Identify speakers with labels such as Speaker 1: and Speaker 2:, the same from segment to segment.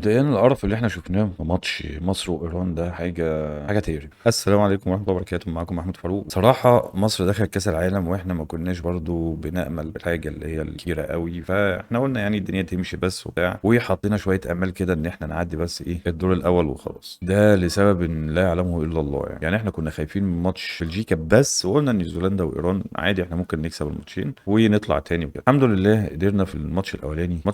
Speaker 1: مبدئيا القرف اللي احنا شفناه في ماتش مصر وايران ده حاجه تقرف. السلام عليكم ورحمه الله وبركاته، معاكم محمود فاروق. صراحه مصر دخلت كاس العالم واحنا ما كناش برضو بنامل بالحاجه اللي هي الكبيره قوي، فاحنا قلنا يعني الدنيا تمشي بس وبتاع، وحطينا شويه امال كده ان احنا نعدي بس ايه الدور الاول وخلاص. ده لسبب لا يعلمه الا الله. يعني احنا كنا خايفين من ماتش بلجيكا بس، وقلنا نيوزيلندا وايران عادي احنا ممكن نكسب الماتشين ونطلع تاني وكده. الحمد لله قدرنا في الماتش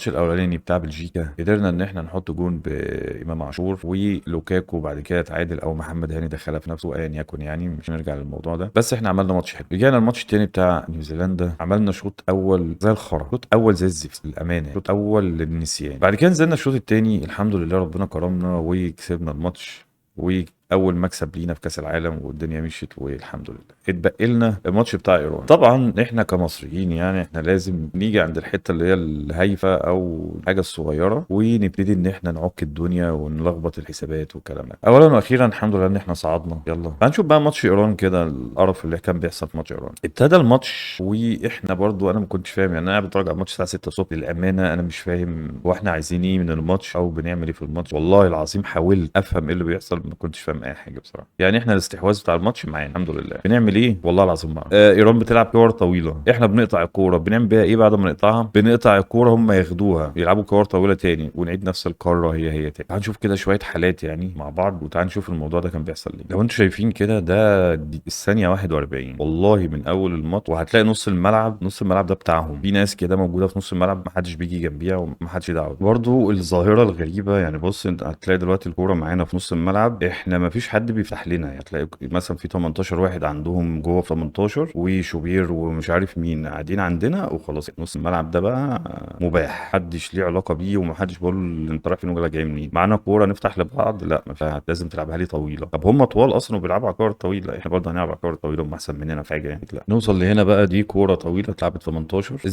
Speaker 1: الاولاني بتاع بلجيكا، قدرنا ان احنا نحط جون بامام عاشور ولوكاكو، بعد كده تعادل او محمد هاني دخلها في نفسه ايا يكن، يعني مش هنرجع للموضوع ده. بس احنا عملنا ماتش حلو. رجعنا الماتش التاني بتاع نيوزيلندا، عملنا شوط اول زي الخرا، شوط اول زي الزفت للامانه، شوط اول للنسيان. بعد كده نزلنا الشوط التاني، الحمد لله ربنا كرمنا وكسبنا الماتش، واول مكسب لينا في كاس العالم، والدنيا مشيت والحمد لله. اتبقى لنا الماتش بتاع ايران. طبعا احنا كمصريين يعني احنا لازم نيجي عند الحته اللي هي الهايفه او الحاجه الصغيره، ونبتدي ان احنا نعك الدنيا ونلخبط الحسابات والكلام ده. اولا واخيرا الحمد لله ان احنا صعدنا. يلا هنشوف بقى ماتش ايران كده، القرف اللي كان بيحصل في ماتش ايران. ابتدى الماتش واحنا برضو انا ما كنتش فاهم، يعني انا بتفرج على الماتش الساعه 6 الصبح، للامانه انا مش فاهم هو احنا عايزين ايه من الماتش او بنعمل ايه في الماتش. والله العظيم حاولت افهم ايه اللي بيحصل، ما كنتش فاهم اي حاجه بصراحه. يعني احنا الاستحواذ بتاع الماتش معانا الحمد لله. بنعمل ايه والله العظيم ما اعرف. ايران بتلعب كور طويله، احنا بنقطع الكوره، بنعمل بيها ايه بعد ما نقطعها؟ بنقطع الكوره هم ياخدوها يلعبوا كور طويله تاني، ونعيد نفس الكره هي تاني. تعال نشوف كده شويه حالات يعني مع بعض، وتعال نشوف الموضوع ده كان بيحصل ليه. لو انتوا شايفين كده ده دي الثانيه 41 والله من اول الماتش، وهتلاقي نص الملعب ده بتاعهم، في ناس كده موجوده في نص الملعب ما حدش بيجي جنبيها وما حدش دعوه. برضو الظاهره الغريبه، يعني بص انت هتلاقي دلوقتي الكوره معانا في نص الملعب، احنا ما فيش حد بيفتح لنا. يعني تلاقي مثلا في 18 واحد عندهم جوه في 18، وشوبير ومش عارف مين قاعدين عندنا وخلاص. نص الملعب ده بقى مباح، محدش ليه علاقه بيه، ومحدش بيقول انت رايح فين ولا جاي منين. معانا كوره نفتح لبعض، لا ما فيها، لازم تلعبها لي طويله. طب هم طوال اصلا وبيلعبوا على كور طويله، احنا برضه هنلعب على كور طويله، هم احسن مننا في حاجه يعني؟ لا. نوصل لهنا بقى، دي كوره طويله اتلعبت 18،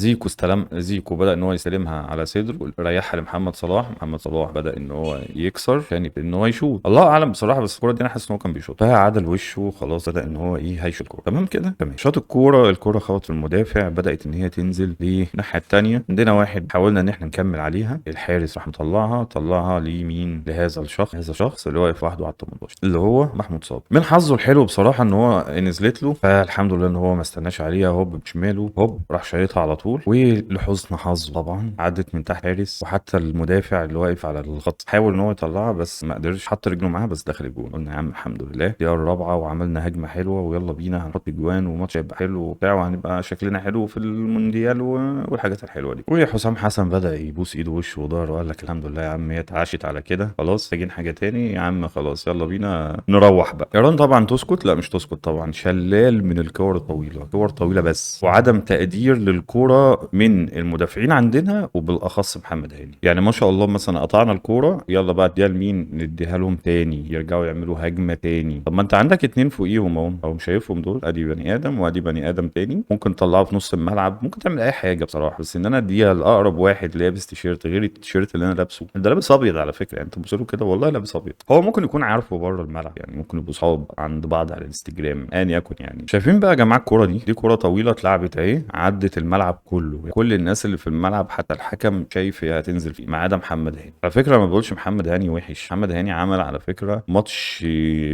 Speaker 1: زيكو بدا ان هو يستلمها على صدره، ريحها لمحمد صلاح. محمد صلاح بدا ان هو يكسر، كان ان هو يشوط، الله اعلم بصراحه، بس الكوره دي انا حاسس ان هو كان بيشوط، فعدل وشه خلاص، بدا ان هو ايه هيشوط الكوره. تمام كده تمام، شاط الكوره خبطت في المدافع، بدات ان هي تنزل للناحيه الثانيه. عندنا واحد حاولنا ان احنا نكمل عليها، الحارس راح طلعها لمين؟ لهذا الشخص اللي واقف لوحده على ال 18 اللي هو محمود صابر. من حظه الحلو بصراحه ان هو نزلت له، فالحمد لله ان هو ما استناش عليها، هوب بشماله هوب راح شايطها على طول، ولحسن حظه طبعا عدت من تحت حارس، وحتى المدافع اللي واقف على الخط حاول ان هو يطلعها بس ما قدرش، حط رجله معاها بس دخل الجون. قلنا يا عم الحمد لله دي الرابعه، وعملنا هجمه حلوه، ويلا بينا هنحط جوان وماتش هيبقى حلو وبتاع، وهنبقى شكلنا حلو في المونديال والحاجات الحلوه دي. وحسام حسن بدا يبوس ايده وشه وظهره، وقال لك الحمد لله يا عم هي اتعاشت على كده، خلاص محتاجين حاجه تاني يا عم، خلاص يلا بينا نروح بقى. ايران طبعا تسكت؟ لا مش تسكت طبعا، شلال من الكور الطويله، كور طويله بس، وعدم تقدير للكوره من المدافعين عندنا، وبالاخص محمد هاني. يعني ما شاء الله مثلا قطعنا الكوره، يلا بقى اديها لمين؟ نديها لهم تاني، يرجعوا يعملوا هجمه تاني. طب ما انت عندك اتنين فوقيهم اهو، او مش شايفهم دول؟ ادي بني ادم وادي بني ادم تاني، ممكن تطلعه في نص الملعب، ممكن تعمل اي حاجه بصراحه، بس ان انا اديها لاقرب واحد لابس تيشيرت غير التيشيرت اللي انا لابسه. ده لابس ابيض على فكره، يعني انت بص له كده والله لابس ابيض، هو ممكن يكون عارفه بره الملعب، يعني ممكن يبقوا صحاب عند بعض على الانستجرام ان يكن. يعني شايفين بقى يا جماعه الكوره دي كوره طويله اتلعبت اهي، عدت الملعب كله، كل الناس اللي في الملعب حتى الحكم شايف هي هتنزل فيه، ما عدا محمد هاني. على فكره ما بقولش محمد هاني وحش، محمد هاني عمل على فكره ماتش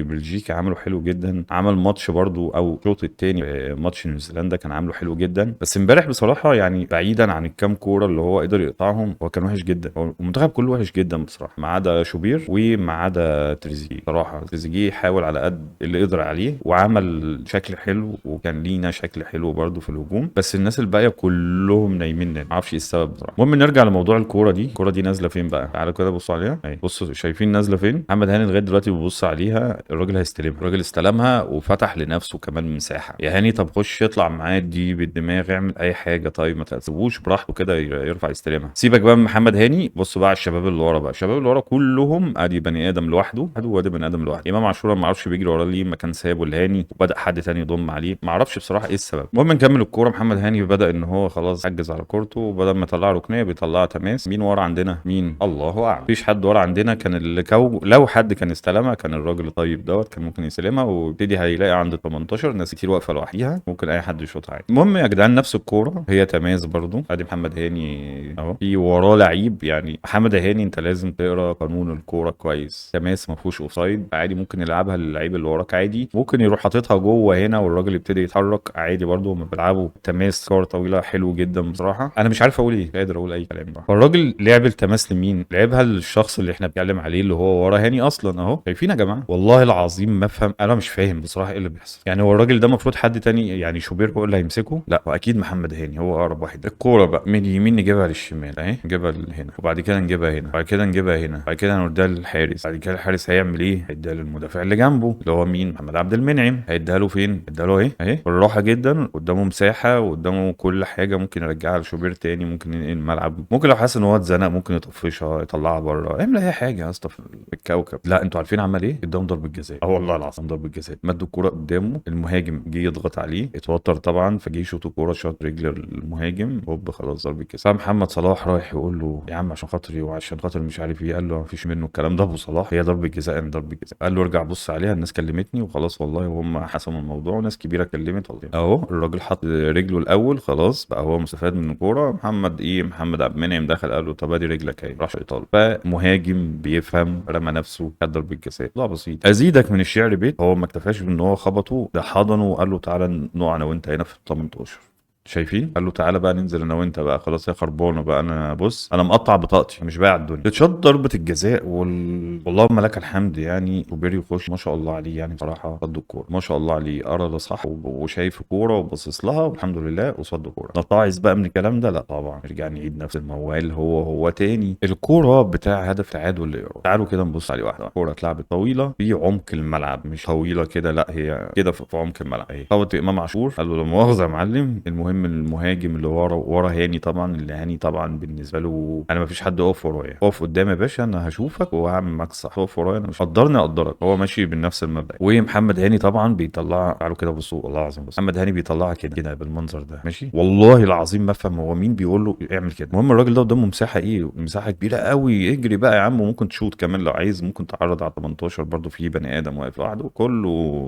Speaker 1: بلجيكا عمله حلو جدا، عمل ماتش برضو او الشوط الثاني ماتش نيوزيلندا كان عامله حلو جدا. بس امبارح بصراحه يعني بعيدا عن الكام كوره اللي هو قدر يقطعهم، هو كان وحش جدا، هو المنتخب كله وحش جدا بصراحه، ما عدا شوبير وما عدا تريزيجيه. صراحه تريزيجيه حاول على قد اللي قدر عليه، وعمل شكل حلو، وكان لينا شكل حلو برضو في الهجوم، بس الناس الباقيه كلهم نايمين، ما اعرفش ايه السبب بصراحه. المهم نرجع لموضوع الكوره دي، الكوره دي نازله فين بقى؟ تعالوا كده بصوا عليها اهي، بصوا شايفين نازله فين؟ محمد هاني لغايه دلوقتي بيبص عليها، الراجل هيستلمها، الراجل استلمها وفتح لنفسه كمان مساحه. يا هاني طب خش يطلع معاه دي بالدماغ، اعمل اي حاجه، طيب ما تسيبوش براحته كده يرفع يستلمها. سيبك بقى من محمد هاني، بصوا بقى على الشباب اللي ورا بقى، الشباب اللي ورا كلهم ادي بني ادم لوحده، وادي بني ادم لوحده. امام عاشور ما اعرفش بيجري وراه ليه، ما كان سايبه لهاني وبدا حد تاني يضم عليه، ما اعرفش بصراحه ايه السبب. المهم نكمل الكوره، محمد هاني بدا ان هو خلاص عجز على كورته، وبدل ما يطلع ركنيه بيطلعها تماس. مين ورا عندنا؟ مين؟ الله اعلم، مفيش حد ورا عندنا. كان اللي لو حد كان استلمها كان كان الراجل الطيب كان ممكن يستلمها ويبتدي هيلاقي عند 18 ناس كتير واقفه لوحديها، ممكن اي حد يشوطها عادي. المهم يا جدعان نفس الكوره هي تماس برضو، ادي محمد هاني اهو في وراه لعيب. يعني محمد هاني انت لازم تقرا قانون الكوره كويس، تماس ما فيهوش اوفسايد عادي، ممكن يلعبها للعيب اللي وراك عادي، ممكن يروح حاططها جوه هنا والراجل يبتدي يتحرك عادي برضو. هم بيلعبوا تماس كوره طويله حلو جدا بصراحه. انا مش عارف اقول ايه، مش قادر اقول اي كلام بقى. فالراجل لعب التماس لمين؟ لعبها للشخص اللي احنا بنتكلم عليه اللي هو ورا هاني اصلا اهو. شايفين يا جماعه؟ والله العظيم ما افهم، انا مش فاهم بصراحه ايه اللي بيحصل. يعني هو الراجل ده المفروض حد تاني، يعني شوبير هو اللي هيمسكه؟ لا اكيد محمد هاني هو اقرب واحد. الكوره بقى من اليمين نجيبها للشمال اهي، نجيبها هنا وبعد كده نجيبها هنا، بعد كده نجيبها هنا، بعد كده هنوديها للحارس، بعد كده الحارس هيعمل ايه؟ هيديها للمدافع اللي جنبه اللي هو مين؟ محمد عبد المنعم. هيديها له فين؟ هيديها له اهي بالراحه جدا، قدامه مساحه وقدامه كل حاجه، ممكن يرجعها لشوبير تاني، ممكن ينقل الملعب، ممكن لو حاسس ان هو اتزنق ممكن يطفشها يطلعها بره، اعمل اي حاجه يا اسطى في الكوكب. لا انتوا عارفين عمل ايه؟ اداهم ضربه جزاء. اه والله العظيم ضربه جزاء. مدوا الكوره قدامه، المهاجم جه يضغط عليه اتوتر طبعا، فجه يشوط الكوره شاط رجل المهاجم هوب خلاص ضربه جزاء. محمد صلاح رايح يقول له يا عم عشان خاطري وعشان خاطر مش عارف ايه، قال له مفيش منه الكلام ده ابو صلاح، هي ضربه جزاء يعني ضربه جزاء. قال له ارجع بص عليها الناس كلمتني وخلاص والله وهم حسموا الموضوع وناس كبيره كلمت والله. اهو الراجل حط رجله الاول خلاص بقى هو مستفاد من الكوره. محمد عبد المنعم دخل قال له طب ادي رجلك اهي، راح ايطاليا. فمهاجم بيفهم رمى نفسه خد ضربه جزاء. لا بسيط. ازيدك من الشعر بيت، هو ما اكتفاش بان هو خبطه، ده حضنه وقال له تعالى نقع انا وانت هنا في ال 18. شايفين؟ قال له تعالى بقى ننزل انا وانت بقى خلاص يا خربانه بقى، انا بص انا مقطع بطاقتي مش بايع الدنيا. اتشاط ضربه الجزاء والله ما لك الحمد. يعني وبيري يخش ما شاء الله عليه، يعني صراحه صد الكوره ما شاء الله عليه، قرا ده صح وشايف الكوره وباصص لها والحمد لله وصد الكوره. نتعظ بقى من الكلام ده؟ لا طبعا، نرجع نعيد نفس الموال هو تاني. الكوره بتاع هدف تعادل الايران، تعالوا كده نبص عليه واحده. الكوره اتلعبت طويله في عمق الملعب، مش طويله كده لا هي كده في عمق الملعب اهي. خبط امام عاشور قال له لا مؤاخذه يا معلم. المهم المهاجم اللي ورا هاني طبعا، اللي هاني طبعا بالنسبه له انا ما فيش حد يقف ورايا، اقف قدامي يا باشا انا هشوفك وهعمل معاك صح، اقف ورايا انا مش قدرني اقدرك. هو ماشي بنفس المبدا. ومحمد هاني طبعا بيطلع، تعالوا كده بصوا والله العظيم بص محمد هاني بيطلعها كده بالمنظر ده ماشي. والله العظيم ما افهم هو مين بيقول له اعمل كده. المهم الراجل ده قدامه مساحه ايه، مساحه كبيره قوي، اجري بقى يا عم وممكن تشوط كمان لو عايز، ممكن تعرض على 18 برده في بني ادم واقف لوحده،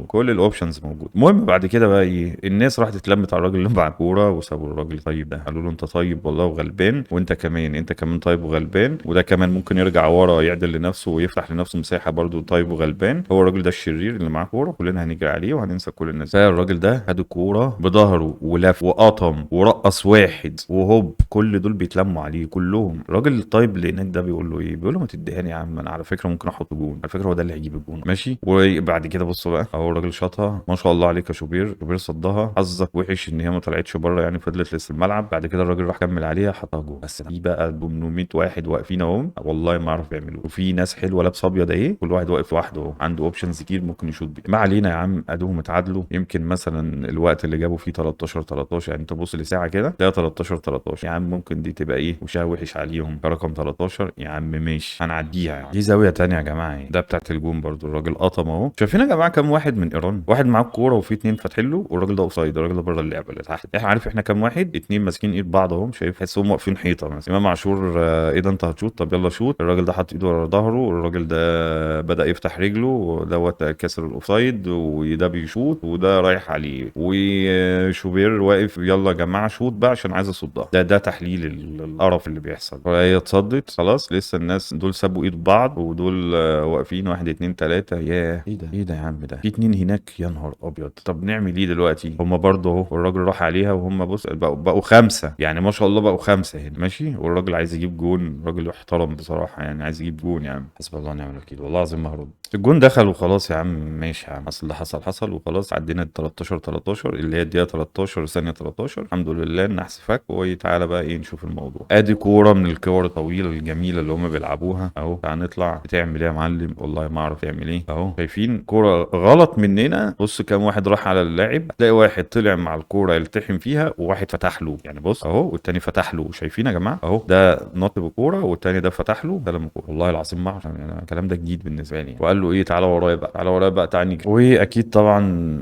Speaker 1: كل الاوبشنز موجود. المهم بعد كده بقى ايه، الناس راحت اتلمت على الراجل اللي مع الكوره وسابوا الراجل طيب ده، قالوا له انت طيب والله وغلبان، وانت كمان طيب وغلبان، وده كمان ممكن يرجع ورا يعدل لنفسه ويفتح لنفسه مساحه برده طيب وغلبان. هو الراجل ده الشرير اللي معاه كوره، كلنا هنجري عليه وهننسى كل الناس. الراجل ده خد الكوره بظهره ولف وقطم ورقص واحد وهوب كل دول بيتلموا عليه كلهم. الراجل الطيب اللي هناك ده بيقول له ايه؟ بيقول له ما تديهاني يا عم، انا على فكره ممكن احط جون، على فكره هو ده اللي هيجيب الجون ماشي. وبعد كده بصوا بقى اهو الراجل شاطها ما شاء الله عليك يا شوبير صدها. حظك وحش ان هي ما طلعتش بره، يعني فضلت لسه الملعب. بعد كده الراجل راح كمل عليها حطها جول. بس في بقى 800 واحد واقفين اهو والله ما اعرف يعملوا، وفي ناس حلوه لابسه ابيض اهي، كل واحد واقف لوحده اهو عنده اوبشنز كتير ممكن يشوط بيه. ما علينا يا عم ادوهم اتعادلوا. يمكن مثلا الوقت اللي جابوا فيه 13 يعني انت بص لساعه كده تلاقي 13 يا عم، ممكن دي تبقى ايه وشها وحش عليهم كرقم 13 يا عم ماشي هنعديها يعني. دي زاويه تانية يا جماعه، ده بتاعت الجون برضو الراجل قطم اهو. شايفين يا جماعه كام واحد من ايران؟ واحد معاه الكوره وفي اتنين فاتحين له والراجل ده اوفسايد، الراجل ده بره اللعبه اللي تحت. احنا عارف احنا كام واحد؟ اتنين ماسكين ايد بعض اهو، شايف تحسهم واقفين حيطه مثلا. امام عاشور ايه ده انت هتشوط؟ طب يلا شوط. الراجل ده حط ايده ورا ظهره، الراجل ده بدا يفتح رجله دوت كسر الاوفسايد، وده بيشوط وده رايح عليه، وشوبير واقف يلا يا جماعه شوط بقى عشان عايز اصدها. ده تحليل القرف اللي بيحصل. هي اتصدت خلاص، لسه الناس دول سابوا ايد بعض ودول واقفين واحد اتنين تلاته. ياه ايه ده يا عم، ده في اتنين هناك يا نهار ابيض. طب نعمل ايه دلوقتي؟ هما برضه اهو والراجل راح عليها وهم بص بقوا خمسه، يعني ما شاء الله بقوا خمسه هنا ماشي. والراجل عايز يجيب جون، راجل يحترم بصراحه يعني، عايز يجيب جون يا عم. حسبي الله ونعم الوكيل والله العظيم ما هرد. الجون دخل وخلاص يا عم ماشي يا عم، اصل اللي حصل وخلاص. عدينا ال 13 اللي هي الدقيقه 13 ثانيه 13 الحمد لله النحس فك. وتعالى بقى ايه نشوف الموضوع. ادي كوره من الكور الطويله الجميله اللي هم بيلعبوها اهو. تعال نطلع. بتعمل ايه يا معلم؟ والله ما اعرف تعمل ايه اهو. شايفين كوره غلط مننا؟ بص كام واحد راح على اللاعب، تلاقي واحد طلع مع الكوره يلتحم فيها فيها وواحد فتح له، يعني بص اهو والتاني فتح له، شايفين يا جماعه اهو، ده نط بالكوره والتاني ده فتح له ده لما الكوره. والله العظيم ما اعرف يعني، الكلام ده جديد بالنسبه لي يعني. وقال له ايه تعالى ورايا بقى، تعالى ورايا بقى تعالى نجري. واكيد طبعا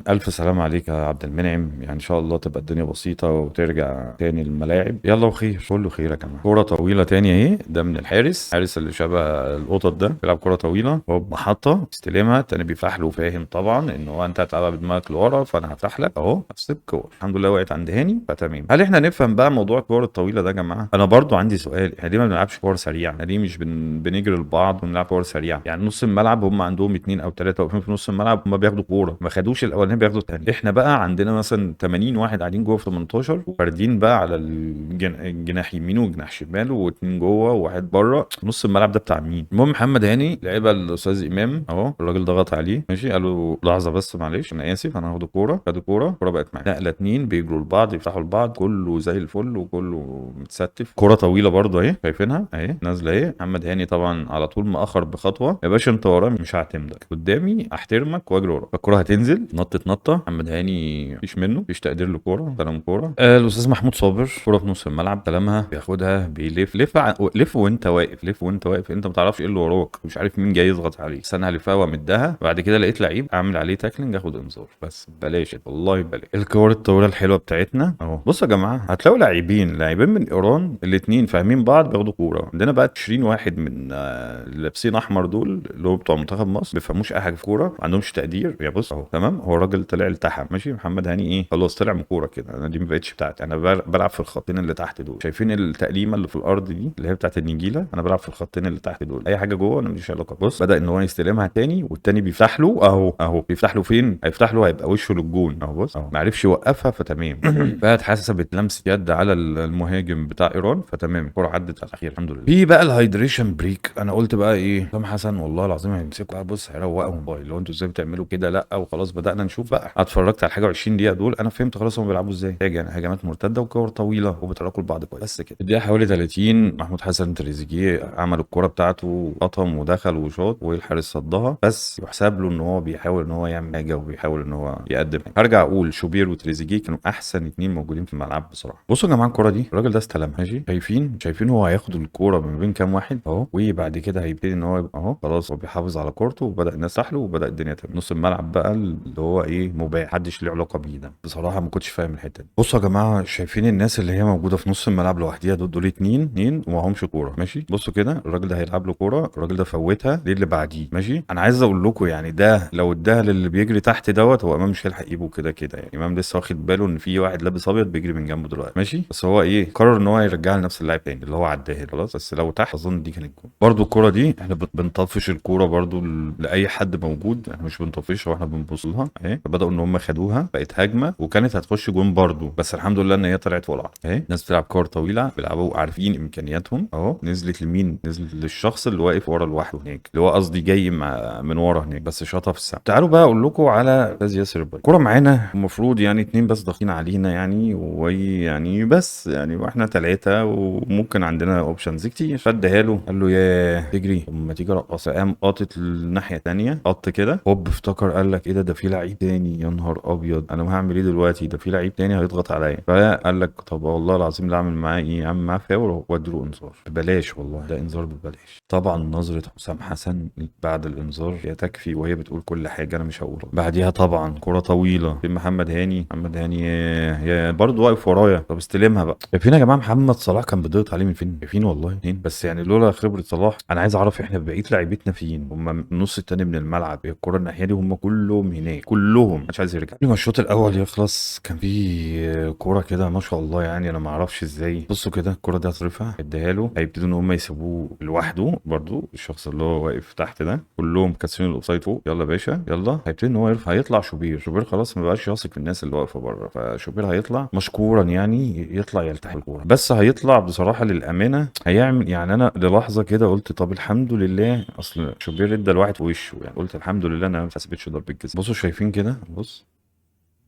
Speaker 1: الف سلام عليك يا عبد المنعم، يعني ان شاء الله تبقى الدنيا بسيطه وترجع تاني الملاعب، يلا وخير كله خير يا جماعه. كوره طويله تاني اهي، ده من الحارس اللي شبه القطط ده، بيلعب كوره طويله هو محطه استلمها، التاني بيفتح له، فاهم طبعا ان هو انت هتلعبها بدماغك لورا فانا هفتح لك اهو، نفس الكور الحمد لله وقعت عند هاني فتمام. هل احنا نفهم بقى موضوع الكور الطويله ده يا جماعه؟ انا برضو عندي سؤال، احنا ليه ما بنلعبش كور سريعه؟ احنا ليه مش بنجري لبعض ونلعب كور سريعه؟ يعني نص الملعب هم عندهم اتنين او ثلاثه واقفين في نص الملعب، هم بياخدوا كوره، ما خدوش الاولاني بياخدوا الثاني. احنا بقى عندنا مثلا 80 واحد قاعدين جوه في 18 وفاردين بقى على الجناح يمين وجناح شمال واتنين جوه وواحد بره، نص الملعب ده بتاع مين؟ المهم محمد هاني لعبها الاستاذ امام اهو، الراجل ضغط عليه ماشي، قال له لحظه بس معلش انا اسف انا هاخد الكوره، خد الكوره بقت معايا، نقله اتنين بيجروا لبعض يفتحوا لبعض، كله زي الفل وكله متستف. كوره طويله برضه اهي شايفينها اهي نازله اهي، محمد هاني طبعا على طول مأخر بخطوه، يا باشا انت ورايا مش هعتمدك، قدامي احترمك واجري وراك، الكوره هتنزل نطه محمد هاني مفيش منه، مفيش تقدير لكوره، سلام كوره. الاستاذ محمود صابر كوره في نص الملعب سلامها بياخدها بيلف لف وانت واقف، لف وانت واقف، انت ما تعرفش ايه اللي وراك، مش عارف مين جاي يضغط عليك، بس انا هلفها وامدها، بعد كده لقيت لعيب اعمل عليه تاكلينج اخد انذار، بس بلاش والله بلاش. الكور الطويله الحلوه بتاعتنا اهو، بصوا يا جماعه هتلاقوا لاعبين من ايران الاثنين فاهمين بعض بياخدوا كوره، عندنا بقى 20 واحد من اللي لابسين احمر دول اللي هو بتوع منتخب مصر ما بيفهموش اي حاجه في كوره، ما عندهمش تقدير. يا بص اهو تمام، هو الراجل طلع التحم ماشي، محمد هاني ايه خلاص طلع من كوره كده، انا دي ما بقتش بتاعتي، انا بلعب في الخطين اللي تحت دول، شايفين التقليمه اللي في الارض دي اللي هي بتاعت النجيله، انا بلعب في الخطين اللي تحت دول، اي حاجه جوه انا مش علاقه. بص بدا ان هو يستلمها تاني والتاني بيفتح له اهو بيفتح له فين؟ هيفتح له هيبقى وشه للجون اهو، بص اهو ما عرفش يوقفها فتمام. فاتحسبت لمسه يد على المهاجم بتاع ايران فتمام، الكوره عدت على الاخير الحمد لله. في بقى الهايدريشن بريك، انا قلت بقى ايه حسام حسن والله العظيم هيمسكوا بقى، بص هيروقوا موبايل لو انتوا ازاي بتعملوا كده، لا وخلاص بدانا نشوف بقى، اتفرجت على حاجه 20 دقيقه دول انا فهمت خلاص هم بيلعبوا ازاي، هجمات مرتده وكور طويله وبتراكوا لبعض كويس، بس كده. الدقيقه حوالي 30 محمود حسن تريزيجيه عمل الكوره بتاعته قطم ودخل وشاط والحارس صدها، بس يحسب له ان هو بيحاول ان هو يعمل حاجه وبيحاول ان هو يقدم حاجه. هرجع اقول شوبير وتريزيجيه كانوا احسن اتنين موجودين في الملعب بصراحه. بصوا يا جماعه الكوره دي الراجل ده استلم ماشي، شايفين هو هياخد الكوره من بين كام واحد اهو، وبعد كده هيبتدي ان هو يبقى اهو خلاص هو بيحافظ على كورته وبدا الناس تحله وبدا الدنيا تمام. نص الملعب بقى اللي هو ايه مباح محدش ليه علاقه بيه ده، بصراحه ما كنتش فاهم الحته دي. بصوا يا جماعه شايفين الناس اللي هي موجوده في نص الملعب لوحديها دول اتنين ومعهمش كوره ماشي، بصوا كده الراجل ده هيلعب له كوره، الراجل ده فوتها للي بعديه ماشي، انا عايز اقول لكم يعني ده لو اداها للي بيجري تحت دوت هو امام مش هيلحق يجيبه كده يعني امام لسه واخد باله ان في واحد لابس ابيض بيجري من جنبه دلوقتي ماشي، بس هو ايه قرر ان هو يرجعها لنفس اللاعب تاني اللي هو عداها خلاص، بس لو تحت اظن دي كانت جول. برده الكوره دي احنا بنطفش الكوره برده لاي حد موجود، احنا مش بنطفشها واحنا بنبص لها اهي، فبداوا ان هم خدوها بقت هجمه وكانت هتخش جون برده، بس الحمد لله ان هي طلعت فوق العرض اهي. ناس بتلعب كور طويله بيلعبوا عارفين امكانياتهم اهو، نزلت لمين؟ نزلت للشخص اللي واقف ورا لوحده هناك، اللي هو قصدي جاي من ورا هناك، بس شاطها في السما. تعالوا بقى اقول لكم على استاذ ياسر الباي، الكوره معانا المفروض يعني اتنين بس ضاغطين علينا يعني، ويعني بس يعني واحنا ثلاثه وممكن عندنا اوبشنز كتير، فاديها له قال له يا تجري اما تيجي رقصه، قام قاطط الناحيه ثانيه قط كده هوب افتكر قال لك ايه ده في لعيب تاني، يا نهار ابيض انا ما هعمل ايه دلوقتي، ده في لعيب تاني هيضغط عليا، فقال لك طب والله العظيم لا اعمل معاه ايه، اعمل معاه فاول واديله انذار ببلاش، والله ده انذار ببلاش. طبعا نظره حسام حسن بعد الانذار هي تكفي وهي بتقول كل حاجه انا مش هقولها. بعديها طبعا كره طويله في محمد هاني يا برضه واقف ورايا، طب استلمها بقى. شايفين يا جماعه محمد صلاح كان بيضغط عليه من فين؟ شايفين والله فين، بس يعني لولا خبره صلاح انا عايز اعرف احنا بقيه لعيبتنا فين، هم النص التاني من الملعب الكره الناحيه دي هم كلهم هناك كلهم مش عايز يرجع. قبل ما الشوط الاول يخلص كان في كوره كده ما شاء الله يعني انا ما اعرفش ازاي، بصوا كده الكوره دي هترفع اديها له هيبتدوا ان هم يسيبوه لوحده برضو، الشخص اللي هو واقف تحت ده كلهم كاسرين الاوفسايد فوق، يلا باشا يلا، هيبتدي ان هو يرفع هيطلع شوبير خلاص ما بقاش يثق في الناس اللي واقفه بره، فشوبير هيطلع مشكورا يعني يطلع يلتحق الكوره، بس هيطلع بصراحه للامانه هيعمل يعني، انا للحظه كده قلت طب الحمد لله اصل شوبير ادى الواحد في وشه يعني، قلت الحمد لله انا ما حسبتش ضربه جزاء. بصوا شايفين كده بص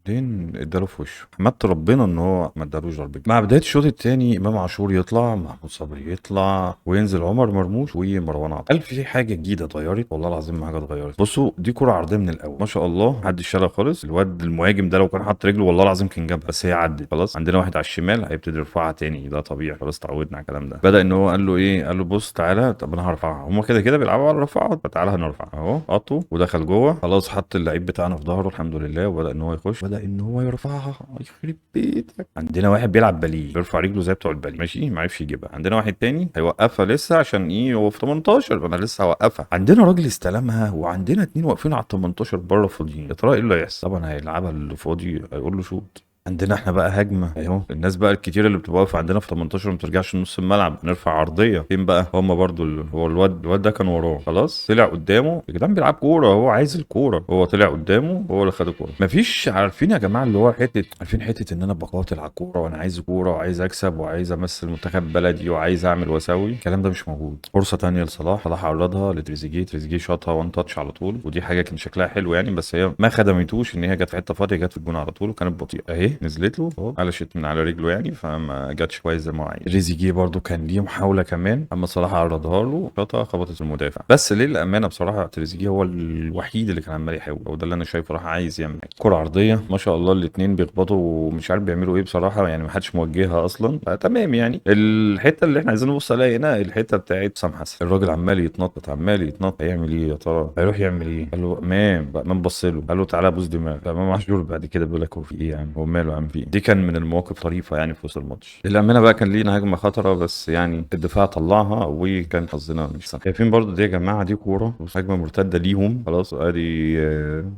Speaker 1: بعدين اداله في وشه. حمدت ربنا ان هو ما ادالوش ضربه جزاء. مع بدايه الشوط الثاني امام عاشور يطلع، محمود صبري يطلع، وينزل عمر مرموش ومروان عطية. هل في حاجه جديده اتغيرت؟ والله العظيم ما حاجه اتغيرت. بصوا دي كره عرضيه من الاول ما شاء الله، محدش شالها خالص. الواد المهاجم ده لو كان حط رجله والله العظيم كان جابها، بس هي عدت خلاص. عندنا واحد على الشمال هيبتدي يرفعها تاني، ده طبيعي خلاص، اتعودنا على الكلام ده. بدا ان هو قال له ايه، قال له بص تعالى، طب انا هرفعها، هما كده كده بيلعبوا على الرفعات، فتعالى هنرفع اهو. قطه ودخل جوه خلاص، حط اللعيب بتاعنا في ظهره الحمد لله، وبدا ان هو يخش، بدا ان هو يرفعها. يخرب بيتك. عندنا واحد بيلعب باليه، بيرفع رجله زي بتوع الباليه ماشي، ما عرفش يجيبها. عندنا واحد تاني هيوقفها لسه، عشان ايه، هو في 18 فانا لسه هوقفها. عندنا راجل استلمها، وعندنا اتنين واقفين على ال 18 بره فاضيين. يا ترى ايه اللي هيحصل؟ طبعا هيلعبها اللي فاضي، هيقول له شوط. عندنا احنا بقى هجمه اهو، الناس بقى الكتير اللي بتبقى واقفه عندنا في 18 ما بترجعش نص الملعب، نرفع عرضيه. فين بقى هم برضو هو الواد ده كان وراه خلاص، طلع قدامه. يا جدعان بيلعب كوره، هو عايز الكوره، هو طلع قدامه هو اللي خد الكوره. مفيش، عارفين يا جماعه اللي هو حته، عارفين حته ان انا بقاتل على الكوره وانا عايز كوره وعايز اكسب وعايز امثل منتخب بلدي وعايز اعمل واسوي، الكلام ده مش موجود. فرصه تانية لصلاح، صلاح عرضها لتريزيجيه، تريزيجيه شاطها وان تاتش على طول، ودي حاجه كان شكلها حلو يعني، بس هي ما خدمتوش، ان هي جت في حته فاضيه، جت في الجون على طول وكانت بطيئه اهي، نزلت له اهو، قلشت من على رجله يعني، فما جاتش كويس زي ما هو عايز. تريزيجيه برده كان ليه محاوله كمان، اما صلاح عرضها له شاطها خبطت المدافع. بس للامانه بصراحه تريزيجيه هو الوحيد اللي كان عمال يحاول، وده اللي انا شايفه، راح عايز يعمل كره عرضيه ما شاء الله. الاثنين بيخبطوا ومش عارف بيعملوا ايه بصراحه يعني، ما حدش موجهها اصلا، فتمام يعني. الحته اللي احنا عايزين نبص عليها هنا الحته بتاعت حسام حسن، الراجل عمال يتنطط عمال يتنطط، هيعمل ايه يا ترى؟ هيروح يعمل ايه؟ قال له امام بص له، قال له تعالى بوس دماغ. امام عاشور بعد كده بيقول لك هو في ايه يا عم، هو ماله يا عم في إيه؟ دي كان من المواقف طريفه يعني في وسط الماتش. للامانه بقى كان لينا هجمه خطره، بس يعني الدفاع طلعها وكان حظنا مش سهل. شايفين برضو دي يا جماعه، دي كوره هجمه مرتده ليهم خلاص، ادي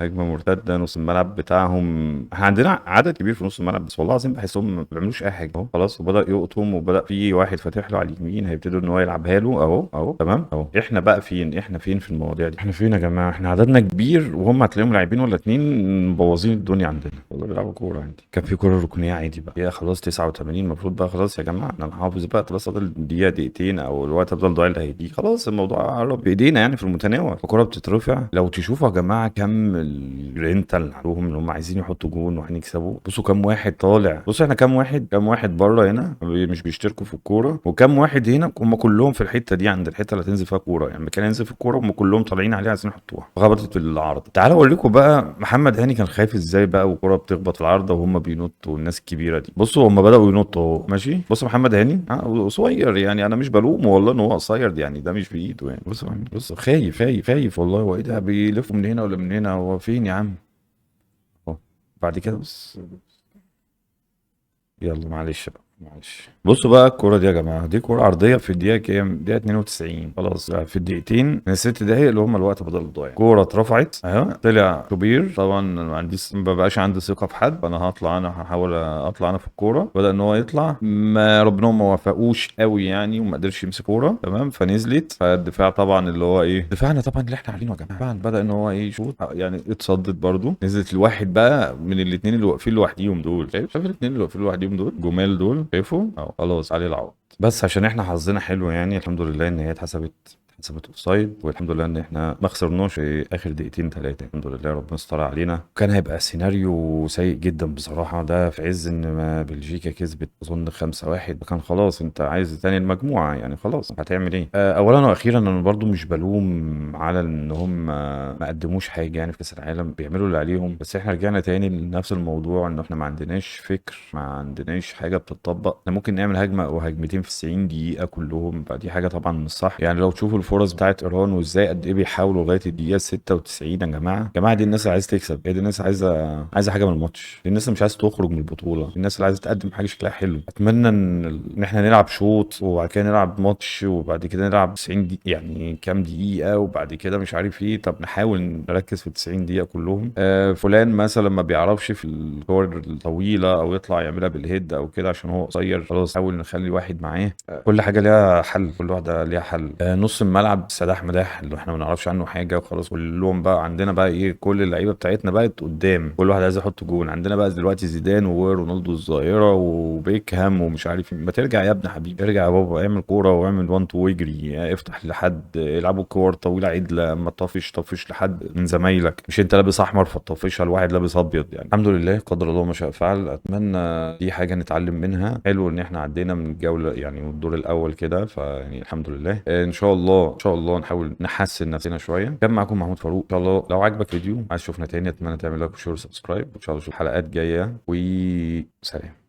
Speaker 1: هجمه مرتده نص الملعب بتاعهم. احنا عندنا عدد كبير في نص الملعب، بس والله العظيم بحسهم ما بيعملوش اي حاجه اهو خلاص، وبدا يقطم، وبدا في واحد فاتح له على اليمين، هيبتدوا ان هو يلعبها له اهو اهو تمام اهو. احنا بقى فين، احنا فين في المواضيع دي؟ احنا فين يا جماعه؟ احنا عددنا كبير وهم هتلاقيهم لاعبين ولا اتنين مبوظين الدنيا عندنا، والله بيلعبوا كوره عندي. كان في كوره ركنيه عادي بقى، يا خلاص 89 المفروض بقى خلاص يا جماعه انا حافظ بقى، خلاص فاضل دقيقه دقيقتين او الوقت افضل ضايع اللي هيدي، خلاص الموضوع قرب بايدينا يعني، في المتناول. الكوره بتترفع، لو تشوفوا يا جماعه كم الرينتا اللي عندهم اللي هم عايزين يحطوا جون وهنكسبوا، بصوا كم واحد طالع، بصوا احنا كم واحد بره هنا مش بيشتركوا في الكوره، وكم واحد هنا هم كلهم في الحته دي، عند الحته اللي هتنزل فيها كوره يعني، كان ينزل في الكوره هم كلهم طالعين عليها عايزين يحطوها، خبطت في العرض. تعالوا اوريكم بقى محمد هاني كان خايف ازاي بقى، والكوره بتخبط في العارضه وهم بينطوا الناس الكبيره دي. بصوا هم بداوا ينطوا اهو ماشي، بصوا محمد هاني قصير يعني، انا مش بلومه والله ان هو قصير يعني، ده مش بايده يعني. بصوا خايف خايف خايف والله، هو ايه ده بيلفوا من هنا ولا من هنا، هو فين يا عم اهو. بعد كده بص، يلا معلش بقى معلش. بصوا بقى الكوره دي يا جماعه، دي كوره عرضيه في الدقيقه كام، دقيقه 92 خلاص بقى، في الدقيقتين من الست دقايق اللي هم الوقت بدل الضايع، كوره اترفعت اهو، طلع كبير طبعا، ما عنديش ما بقاش عندي ثقه في حد، فانا هطلع، انا هحاول اطلع انا في الكوره. بدا ان هو يطلع، ما ربنا ما وفقوش قوي يعني، وما قدرش يمسك كوره تمام، فنزلت. فالدفاع طبعا اللي هو ايه، دفاعنا طبعا اللي احنا عارفينه يا جماعه، طبعا بدا ان هو ايه يشوط يعني، اتصدت برده، نزلت الواحد بقى من الاثنين اللي واقفين لوحديهم دول، شايف الاثنين اللي واقفين لوحديهم دول جمال دول، شايفه اهو خلاص عليه العوض. بس عشان احنا حظنا حلو يعني، الحمد لله ان هي اتحسبت اوفسايد، والحمد لله ان احنا ما خسرناش في اخر دقيقتين ثلاثه، الحمد لله ربنا استر علينا. كان هيبقى سيناريو سيء جدا بصراحه، ده في عز ان ما بلجيكا كسبت اظن 5-1، كان خلاص انت عايز تاني المجموعه يعني، خلاص هتعمل ايه. اولا واخيرا انا برضو مش بلوم على ان هم ما قدموش حاجه يعني في كاس العالم، بيعملوا اللي عليهم، بس احنا رجعنا تاني لنفس الموضوع، ان احنا ما عندناش فكر، ما عندناش حاجه بتطبق. احنا ممكن نعمل هجمه او هجمتين في 90 دقيقه كلهم، فدي حاجه طبعا مش صح يعني. لو تشوفوا الفرص بتاعت ايران وازاي قد ايه بيحاولوا لغايه الدقيقه 96 يا جماعه، يا جماعه دي الناس اللي عايزه تكسب، هي دي الناس عايزه حاجه من الماتش، دي الناس اللي مش عايزه تخرج من البطوله، دي الناس اللي عايزه تقدم حاجه شكلها حلو. اتمنى ان احنا نلعب شوط وبعد كده نلعب ماتش وبعد كده نلعب 90 دقيقه يعني كام دقيقه، وبعد كده مش عارف ايه، طب نحاول نركز في ال 90 دقيقه كلهم. فلان مثلا ما بيعرفش في الكور الطويله او يطلع يعملها بالهيد او كده عشان هو قصير، خلاص حاول نخلي واحد معاه. كل حاجه ليها حل، كل واحده ليها حل. نص الملعب الملعب سداح مداح اللي احنا ما نعرفش عنه حاجه وخلاص، كلهم بقى عندنا بقى ايه، كل اللعيبه بتاعتنا بقت قدام، كل واحد عايز يحط جون. عندنا بقى دلوقتي زيدان ورونالدو الظاهره وبيكهام ومش عارف ما ترجع يا ابني حبيبي، ارجع يا بابا، اعمل كوره واعمل وان تو واجري، افتح لحد، العبوا كور طويله عدله، ما طفش لحد من زمايلك، مش انت لابس احمر فتطفشها لواحد لابس ابيض. يعني الحمد لله، قدر الله ما شاء فعل. اتمنى دي حاجه نتعلم منها. حلو ان احنا عدينا من الجوله يعني من الدور الاول كده، فيعني الحمد لله. ان شاء الله ان شاء الله نحاول نحسن نفسنا شويه. كان معاكم محمود فاروق. ان شاء الله لو عجبك فيديو عايز تشوفنا تاني، اتمنى تعمل لايك وشير وسبسكرايب، وان شاء الله نشوف حلقات جايه، وسلام.